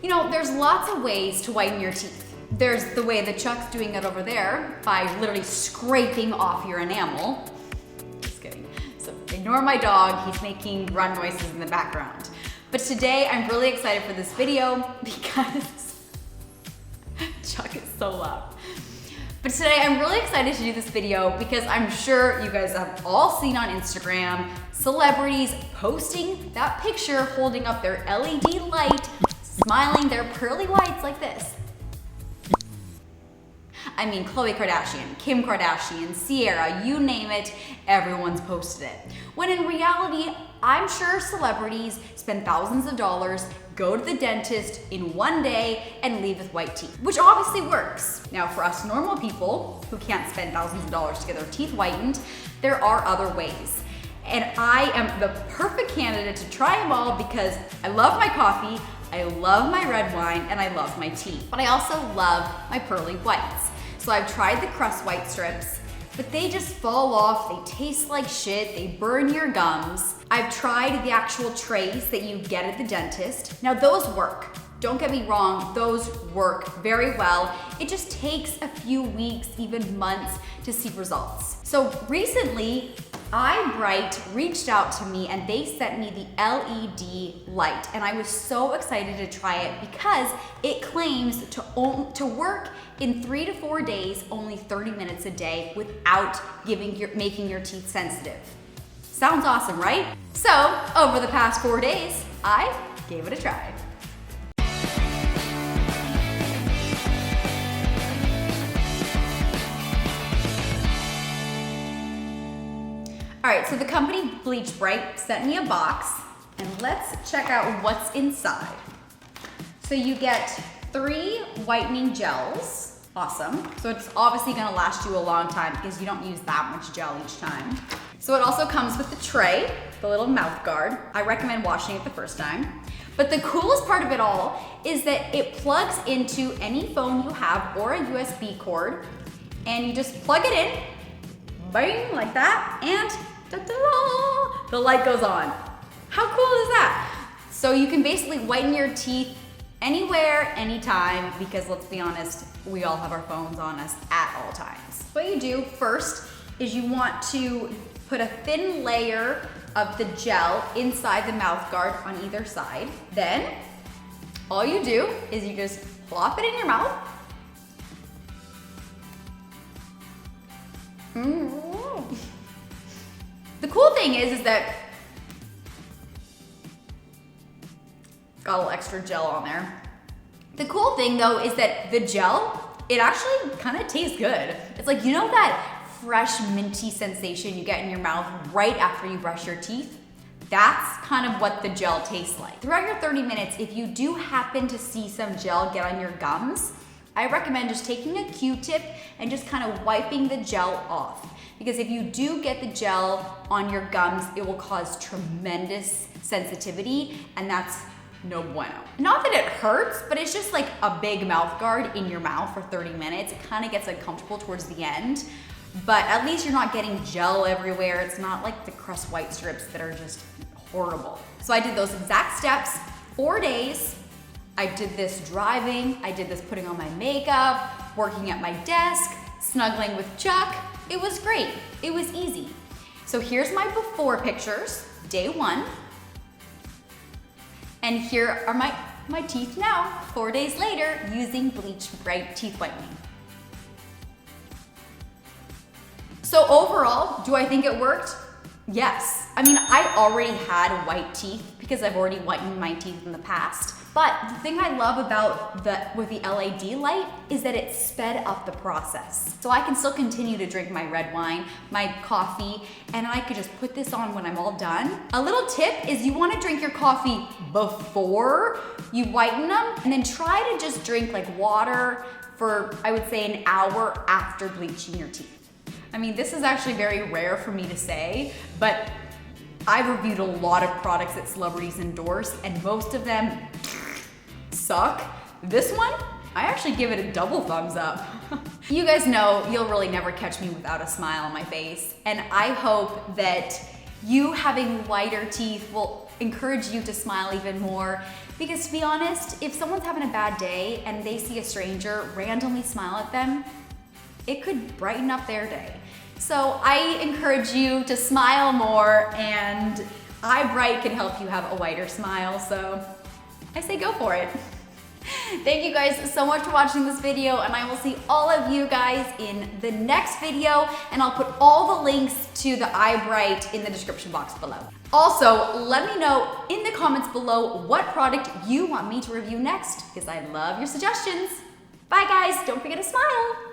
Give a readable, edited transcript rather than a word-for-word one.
You know, there's lots of ways to whiten your teeth. There's the way that Chuck's doing it over there by literally scraping off your enamel. Just kidding. So ignore my dog, he's making run noises in the background. But today I'm really excited for this video because Chuck is so loud. But today I'm really excited to do this video because I'm sure you guys have all seen on Instagram celebrities posting that picture holding up their LED light, smiling their pearly whites like this. I mean, Khloe Kardashian, Kim Kardashian, Sierra, you name it, everyone's posted it. When in reality, I'm sure celebrities spend thousands of dollars, go to the dentist in one day, and leave with white teeth, which obviously works. Now, for us normal people who can't spend thousands of dollars to get their teeth whitened, there are other ways. And I am the perfect candidate to try them all because I love my coffee, I love my red wine, and I love my tea. But I also love my pearly whites. So I've tried the crust white strips, but they just fall off, they taste like shit, they burn your gums. I've tried the actual trays that you get at the dentist. Now those work. Don't get me wrong, those work very well. It just takes a few weeks, even months to see results. So recently, iBright reached out to me and they sent me the LED light, and I was so excited to try it because it claims to work in 3 to 4 days, only 30 minutes a day without making your teeth sensitive. Sounds awesome, right? So over the past 4 days, I gave it a try. All right, so the company Bleach Bright sent me a box, and let's check out what's inside. So you get 3 whitening gels. Awesome. So it's obviously gonna last you a long time because you don't use that much gel each time. So it also comes with the tray, the little mouth guard. I recommend washing it the first time. But the coolest part of it all is that it plugs into any phone you have or a USB cord, and you just plug it in, bang, like that, and ta-da, the light goes on. How cool is that? So you can basically whiten your teeth anywhere, anytime, because let's be honest, we all have our phones on us at all times. What you do first is you want to put a thin layer of the gel inside the mouth guard on either side. Then all you do is you just plop it in your mouth. The cool thing is that got a little extra gel on there. The cool thing though is that the gel, it actually kind of tastes good. It's like, you know that fresh minty sensation you get in your mouth right after you brush your teeth? That's kind of what the gel tastes like. Throughout your 30 minutes, if you do happen to see some gel get on your gums, I recommend just taking a Q-tip and just kind of wiping the gel off. Because if you do get the gel on your gums, it will cause tremendous sensitivity, and that's no bueno. Not that it hurts, but it's just like a big mouth guard in your mouth for 30 minutes. It kind of gets uncomfortable towards the end, but at least you're not getting gel everywhere. It's not like the crust white strips that are just horrible. So I did those exact steps, 4 days. I did this driving, I did this putting on my makeup, working at my desk, snuggling with Chuck. It was great, it was easy. So here's my before pictures, day 1. And here are my teeth now, 4 days later, using Bleach Bright teeth whitening. So overall, do I think it worked? Yes. I mean, I already had white teeth because I've already whitened my teeth in the past. But the thing I love about with the LED light is that it sped up the process. So I can still continue to drink my red wine, my coffee, and I could just put this on when I'm all done. A little tip is you wanna drink your coffee before you whiten them, and then try to just drink like water for, I would say, an hour after bleaching your teeth. I mean, this is actually very rare for me to say, but I've reviewed a lot of products that celebrities endorse, and most of them suck. This one, I actually give it a double thumbs up. You guys know you'll really never catch me without a smile on my face, and I hope that You having whiter teeth will encourage you to smile even more, because to be honest, if someone's having a bad day and they see a stranger randomly smile at them, it could brighten up their day. So I encourage you to smile more, and eyebright can help you have a whiter smile, so I say go for it. Thank you guys so much for watching this video, and I will see all of you guys in the next video, and I'll put all the links to the eyebright in the description box below. Also, let me know in the comments below what product you want me to review next, because I love your suggestions. Bye guys, don't forget to smile.